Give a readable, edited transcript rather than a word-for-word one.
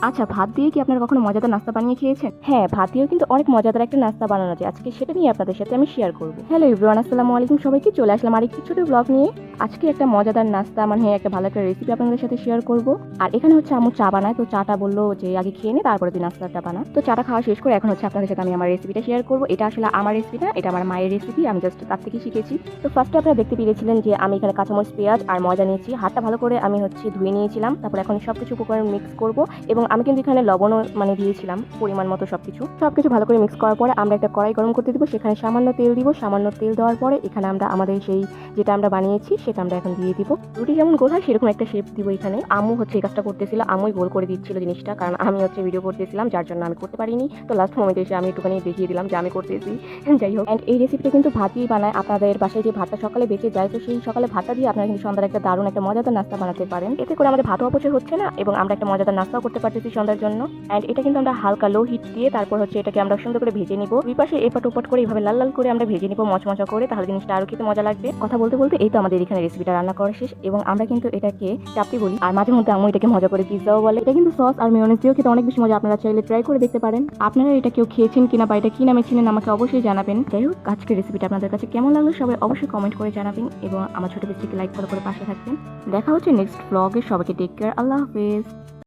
আচ্ছা, ভাত দিয়ে কি আপনারা কখনো মজাদার নাস্তা বানিয়ে খেয়েছেন? হ্যাঁ, ভাত দিয়েও কিন্তু অনেক মজাদার একটা নাস্তা বানানো যায়। আজকে সেটা নিয়ে আপনাদের সাথে আমি শেয়ার করব। হ্যালো এভরিওয়ান, আসসালামু আলাইকুম সবাইকে। চলে আসলাম আরেকটি ছোট ব্লগ নিয়ে। আজকে একটা মজাদার নাস্তা মানে একটা ভালো একটা রেসিপি আপনাদের সাথে শেয়ার করব। আর এখানে হচ্ছে আম্মু চা বানায়, তো চাটা বললো যে আগে খেয়ে নে তারপরে তুই নাস্তাটা বানা। তো চাটা খাওয়া শেষ করে এখন হচ্ছে আপনাদের সাথে আমি আমার রেসিপিটা শেয়ার করব। এটা আসলে আমার রেসিপি না, এটা আমার মায়ের রেসিপি, আমি জাস্ট তার থেকে শিখেছি। তো ফার্স্টে আপনারা দেখতে পেরেছিলেন যে আমি এখানে কাঁচামরিচ, পেঁয়াজ আর ময়দা নিয়েছি। হাতটা ভালো করে আমি হচ্ছে ধুয়ে নিয়েছিলাম। তারপর এখন সবকিছু উপকরণ মিক্স করব এবং আমি কিন্তু এখানে লবণও মানে দিয়েছিলাম পরিমাণ মতো। সবকিছু ভালো করে মিক্স করার পরে আমরা একটা কড়াই গরম করতে দিব, সেখানে সামান্য তেল দিব। সামান্য তেল দেওয়ার পরে এখানে আমরা আমাদের সেই যেটা আমরা বানিয়েছি সেটা আমরা এখন দিয়ে দিব। রুটি যেমন গোল হয় সেরকম একটা শেপ দিব। এখানে আম্মু হচ্ছে এই কাজটা করতেছিল, আম্মুই গোল করে দিচ্ছিল জিনিসটা, কারণ আমি হচ্ছে ভিডিও করতেছিলাম যার জন্য আমি করতে পারিনি। তো লাস্ট মোমেন্টে এসে আমি একটুখানি দেখিয়ে দিলাম যে আমি করতেছি। যাই হোক, অ্যান্ড এই রেসিপিটা কিন্তু ভাত দিয়ে বানায়। আপনাদের বাসায় যে ভাতটা সকালে বেঁচে যায়, তো সেই সকালে ভাতটা দিয়ে আপনারা কিন্তু সন্ধ্যার একটা দারুণ একটা মজাদার নাস্তা বানাতে পারেন। এতে করে আমাদের ভাতও অপচয় হচ্ছে না এবং আমরা একটা মজাদার নাস্তাও করতে পারতেছি সন্ধ্যার জন্য। অ্যান্ড এটা কিন্তু আমরা হালকা লো হিট দিয়ে তারপর হচ্ছে এটাকে আমরা সুন্দর করে ভেজে নিব। দুই পাশে এপাট ওপাট করে এইভাবে লাল লাল করে আমরা ভেজে নিব মচমচা করে, তাহলে জিনিসটা আরো খেতে মজা লাগবে। কথা বলতে বলতে এই তো আমাদের এখানে রেসিপিটা রান্না করা শেষ এবং আমরা কিন্তু এটাকে চাপটি বলি, আর মাঝে মধ্যে আম্মু এটাকে মজা করে পিৎজাও বলে। এটা কিন্তু সস আর মেয়োনেজ দিয়েও খেতে অনেক বেশি মজা। আপনারা চাইলে ট্রাই করে দেখতে পারেন। আপনারা এটা কেউ খেয়েছেন কিনা বা এটা কি নামে চিনেন আমাকে অবশ্যই জানাবেন। যাই হোক, আজকের রেসিপিটা আপনাদের কাছে কেমন লাগলো সবাই অবশ্যই কমেন্ট করে জানাবেন এবং আমার ছোট পেজটিকে লাইক ফলো করে পাশে থাকবেন। দেখা হচ্ছে নেক্সট ব্লগে। সবাইকে টেক কেয়ার, আল্লাহ হাফেজ।